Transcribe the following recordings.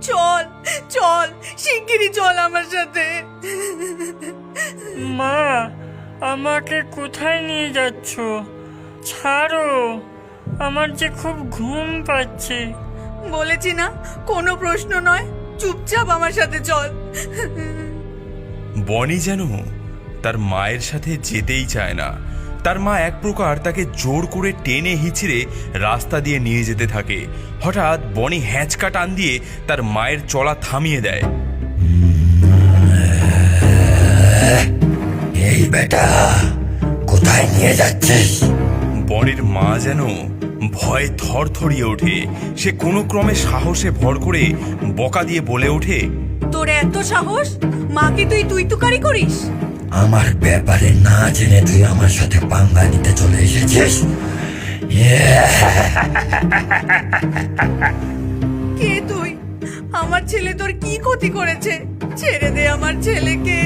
চল চল, শিগগিরই চল আমার সাথে। মা, আমাকে কোথায় নিয়ে যাচ্ছ? ছাড়ো, আমার যে খুব ঘুম পাচ্ছে। বলেছি না, কোনো প্রশ্ন নয়, চুপচাপ আমার সাথে চল। বনি যেন তার মায়ের সাথে যেতেই চায় না। তার মা এক প্রকার তাকে জোর করে টেনে হিচড়ে রাস্তা দিয়ে নিয়ে যেতে থাকে। হঠাৎ বনি হ্যাঁচকা টান দিয়ে তার মায়ের চলা থামিয়ে দেয়। এই বেটা, কোথায় নিয়ে যাচ্ছিস? বনির মা যেন ভয়ে থরথরিয়ে ওঠে। সে কোনো ক্রমে সাহসে ভর করে বকা দিয়ে বলে ওঠে, তোর এত সাহস, মাকে তুই তুকারি করিস? আমার ব্যাপারে না জেনে তুই আমার সাথে পাঙ্গা নিতে চলে এসেছিস? কে তুই? আমার ছেলে তোর কি ক্ষতি করেছে? ছেড়ে দে আমার ছেলেকে।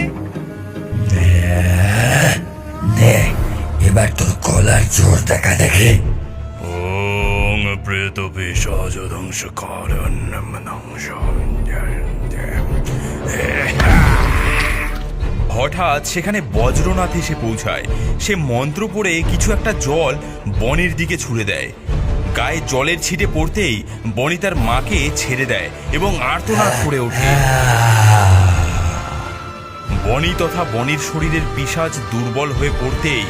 নে, এবার তোর গলার জোর দেখা দেখে। ওং প্রেত পিশাচ ধ্বংসকারণ ধ্বংস। হঠাৎ সেখানে বজ্রনাথ এসে পৌঁছায়। সে মন্ত্র পড়ে কিছু একটা জল বনির দিকে ছুড়ে দেয়। গায়ে জলের ছিটে পড়তেই বনি তার মাকে ছেড়ে দেয় এবং আর্তনাদ করে ওঠে। বনি তথা বনির শরীরের পিশাচ দুর্বল হয়ে পড়তেই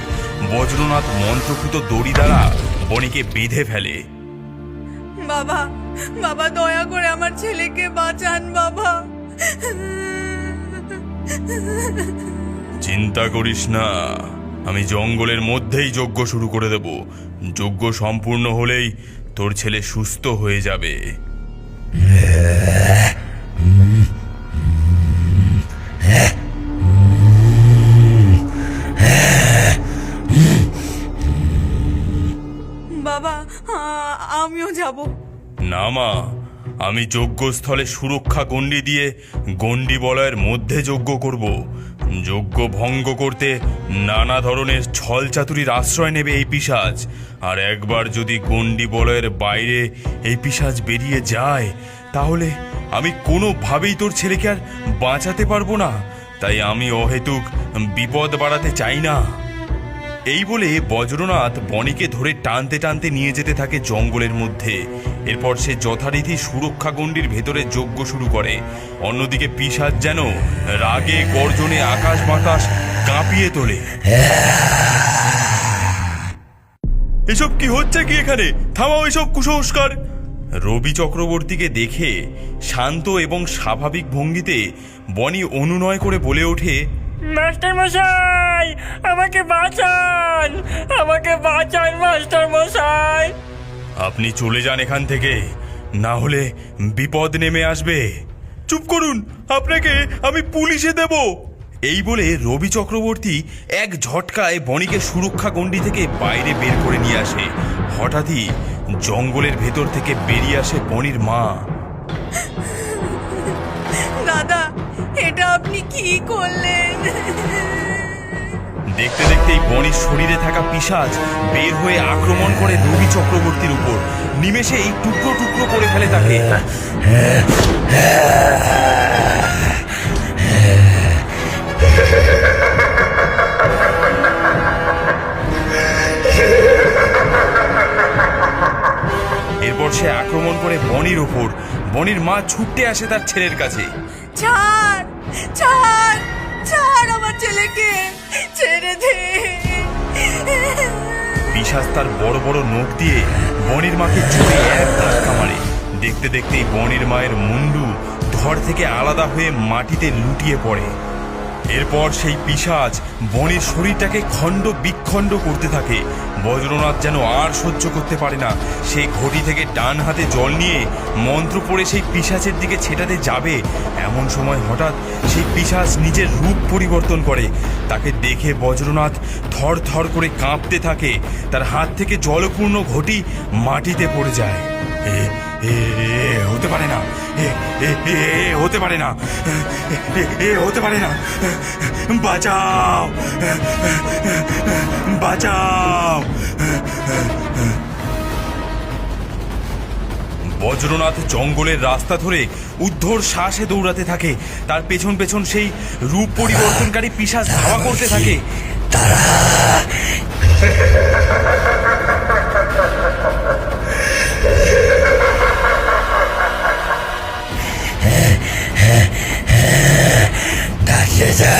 বজ্রনাথ মন্ত্রকৃত দড়ি দ্বারা বনিকে বেঁধে ফেলে। বাবা, বাবা দয়া করে আমার ছেলেকে বাঁচান বাবা। চিন্তা করিস না, আমি জঙ্গলের মধ্যেই যজ্ঞ শুরু করে দেব। যজ্ঞ সম্পূর্ণ হলেই তোর ছেলে সুস্থ হয়ে যাবে। বাবা, আমিও যাব। না মা, আমি যজ্ঞস্থলে সুরক্ষা গণ্ডি দিয়ে গণ্ডি বলয়ের মধ্যে যজ্ঞ করব। যজ্ঞ ভঙ্গ করতে নানা ধরনের ছল চাতুরির আশ্রয় নেবে এই পিশাচ। আর একবার যদি গণ্ডি বলয়ের বাইরে এই পিশাচ বেরিয়ে যায়, তাহলে আমি কোনোভাবেই তোর ছেলেকে আর বাঁচাতে পারবো না। তাই আমি অহেতুক বিপদ বাড়াতে চাই না। এই বলে বজ্রনাথ বনিকে ধরে টানতে টানতে নিয়ে যেতে থাকে জঙ্গলের মধ্যে। এরপর সে যথারীতি সুরক্ষা গণ্ডির ভেতরে যজ্ঞ শুরু করে। অন্যদিকে পিশাচ যেন রাগে গর্জনে আকাশ বাতাস কাঁপিয়ে তোলে। এসব কি হচ্ছে কি এখানে? থামাও এসব কুসংস্কার। রবি চক্রবর্তীকে দেখে শান্ত এবং স্বাভাবিক ভঙ্গিতে বনি অনুনয় করে বলে ওঠে, মাস্টার মশাই, আমাকে বাঁচান, আমাকে বাঁচান মাস্টার মশাই। আপনি চলে যান এখান থেকে, না হলে বিপদ নেমে আসবে। চুপ করুন, আপনাকে আমি পুলিশে দেব। এই বলে রবি চক্রবর্তী এক ঝটকায় বনিকে সুরক্ষা গণ্ডি থেকে বাইরে বের করে নিয়ে আসে। হঠাৎই জঙ্গলের ভেতর থেকে বেরিয়ে আসে বনির মা। দাদা, এটা আপনি কি করলেন? দেখতে দেখতেই বনির শরীরে থাকা পিশাচ বের হয়ে আক্রমণ করে রবি চক্রবর্তীর উপর। নিমেষেই টুকরো টুকরো করে ফেলে তাকে। এরপর সে আক্রমণ করে বনির উপর। বনির মা ছুটতে আসে তার ছেলের কাছে। ছাড় ছাড় ছাড় আমার ছেলেকে, ছেড়ে দে। পিশাচ তার বড় বড় নখ দিয়ে বনির মাকে জোরে এক ধাক্কা মারে। দেখতে দেখতেই বনির মায়ের মুন্ডু ধড় থেকে আলাদা হয়ে মাটিতে লুটিয়ে পড়ে। এরপর সেই পিশাচ বনির শরীরটাকে খণ্ড বিখণ্ড করতে থাকে। বজ্রনাথ যেন আর সহ্য করতে পারে না। সেই ঘটি থেকে ডান হাতে জল নিয়ে মন্ত্র পড়ে সেই পিশাচের দিকে ছেটাতে যাবে, এমন সময় হঠাৎ সেই পিশাচ নিজের রূপ পরিবর্তন করে। তাকে দেখে বজ্রনাথ থর থর করে কাঁপতে থাকে। তার হাত থেকে জলপূর্ণ ঘটি মাটিতে পড়ে যায়। হতে পারে না, হতে পারে না, হতে পারে না, বাঁচাও, বাঁচাও। বজ্রনাথ জঙ্গলের রাস্তা ধরে উদ্ধর শ্বাসে দৌড়াতে থাকে। তার পেছন পেছন সেই রূপ পরিবর্তনকারী পিশাচ ধাওয়া করতে থাকে। তারা দাঁড়িয়ে যা।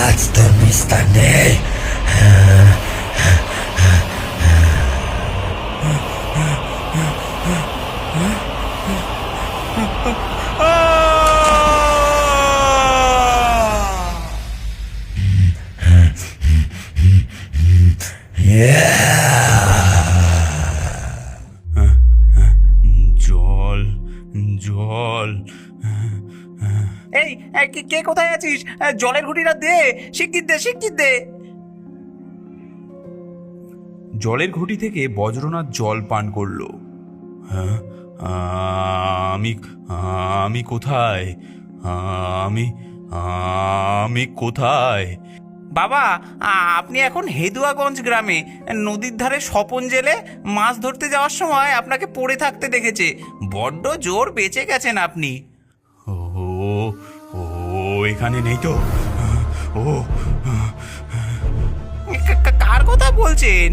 আজ তোর নিস্তার নেই। জল জল। এই কে কোথায় আছিস? জলের ঘুঁটিটা দে, শিগগির দে, শিগগির দে। জলের ঘুঁটি থেকে বজ্রনাথ জল পান করলো। হ্যাঁ, আমি আমি কোথায়? আমি কোথায়? বাবা, আপনি এখন হেদুয়াগঞ্জ গ্রামে নদীর ধারে স্বপন জেলে মাছ ধরতে যাওয়ার সময় আপনাকে পড়ে থাকতে দেখেছে। বড্ড জোর বেঁচে গেছেন আপনি। ও ও এখানে নেই তো? ও কার কথা বলছেন?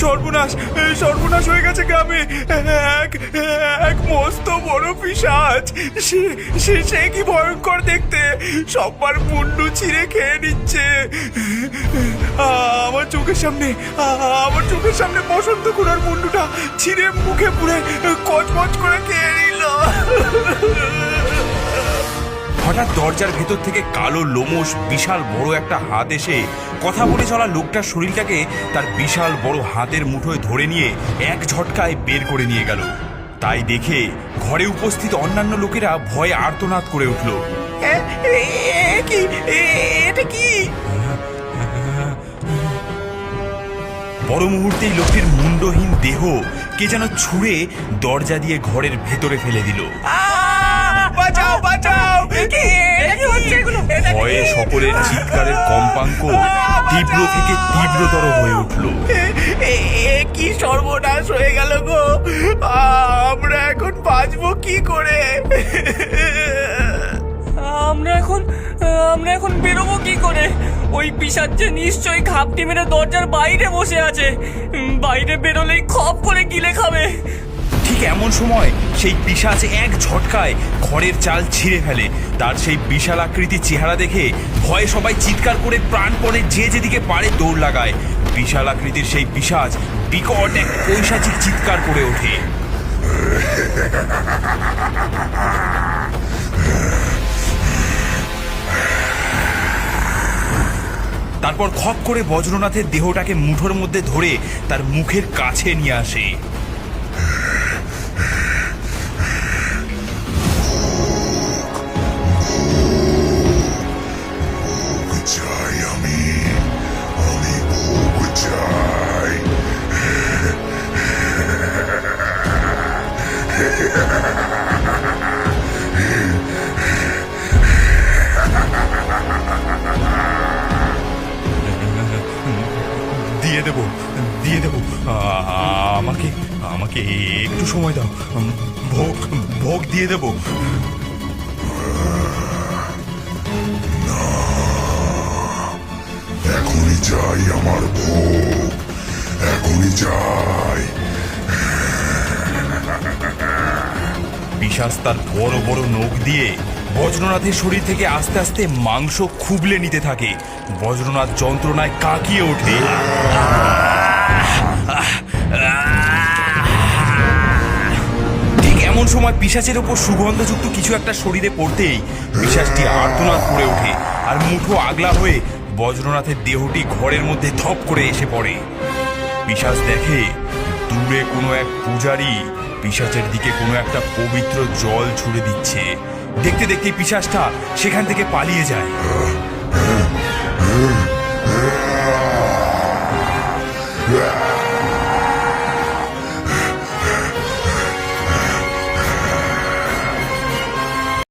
সর্বনাশ, সর্বনাশ হয়ে গেছে গ্রামে। এক মস্ত বড় পিশাচ। সে কি ভয়ঙ্কর দেখতে! সবার মুন্ডু ছিঁড়ে খেয়ে নিচ্ছে। আমার চোখের সামনে বসন্ত কুড়ার মুন্ডুটা ছিঁড়ে মুখে পুরে কচমচ করে খেয়ে নিল। হঠাৎ দরজার ভেতর থেকে কালো লোমশ বিশাল বড় একটা হাত এসে কথা বলে চলা লোকটার শরীরটাকে তার বিশাল বড় হাতের মুঠোয় ধরে নিয়ে এক ঝটকায় বের করে নিয়ে গেল। তাই দেখে ঘরে উপস্থিত অন্যান্য লোকেরা ভয়ে আর্তনাদ করে উঠল। এটা কি? বড় মুহূর্তেই লোকটির মুন্ডহীন দেহ কে যেন ছুঁড়ে দরজা দিয়ে ঘরের ভেতরে ফেলে দিল। বাঁচাও, বাঁচাও! ভয়ে সকলের চিৎকারের কম্পাঙ্ক তীব্র থেকে তীব্রতর হয়ে উঠল। কি সর্বনাশ হয়ে গেল গো! আমরা এখন বাঁচবো কি করে? আমরা এখন বেরোবো কি করে? ওই পিশাচ যে নিশ্চয়ই ঘাপটি মেরে দরজার বাইরে বসে আছে। বাইরে বেরোলেই খপ করে গিলে খাবে। ঠিক এমন সময় সেই পিশাচ এক ঝটকায় ঘরের চাল ছিঁড়ে ফেলে। তার সেই বিশাল আকৃতির চেহারা দেখে ভয়ে সবাই চিৎকার করে প্রাণপণে যে যেদিকে পারে দৌড় লাগায়। বিশাল আকৃতির সেই পিশাচ বিকট এক পৈশাচিক চিৎকার করে ওঠে। তারপর খপ করে বজ্রনাথের দেহটাকে মুঠোর মধ্যে ধরে তার মুখের কাছে নিয়ে আসে। দিয়ে দেবো। আমাকে একটু সময় দাও। ভোগ দিয়ে দেবো। এখনই চাই আমার ভোগ, এখনই চাই। পিশাচ তার বড় বড় নখ দিয়ে বজ্রনাথের শরীর থেকে আস্তে আস্তে মাংস খুবলে নিতে থাকে। বজ্রনাথ যন্ত্রণায় কাঁকিয়ে ওঠে। ঠিক এমন সময় পিশাচের ওপর সুগন্ধযুক্ত কিছু একটা শরীরে পড়তেই পিশাচটি আর্তনাদ করে ওঠে আর মুঠো আগলা হয়ে বজ্রনাথের দেহটি ঘরের মধ্যে ধপ করে এসে পড়ে। পিশাচ দেখে দূরে কোনো এক পূজারী পিশাচের দিকে কোনো একটা পবিত্র জল ছুড়ে দিচ্ছে। দেখতে দেখতে পিশাচটা সেখান থেকে পালিয়ে যায়।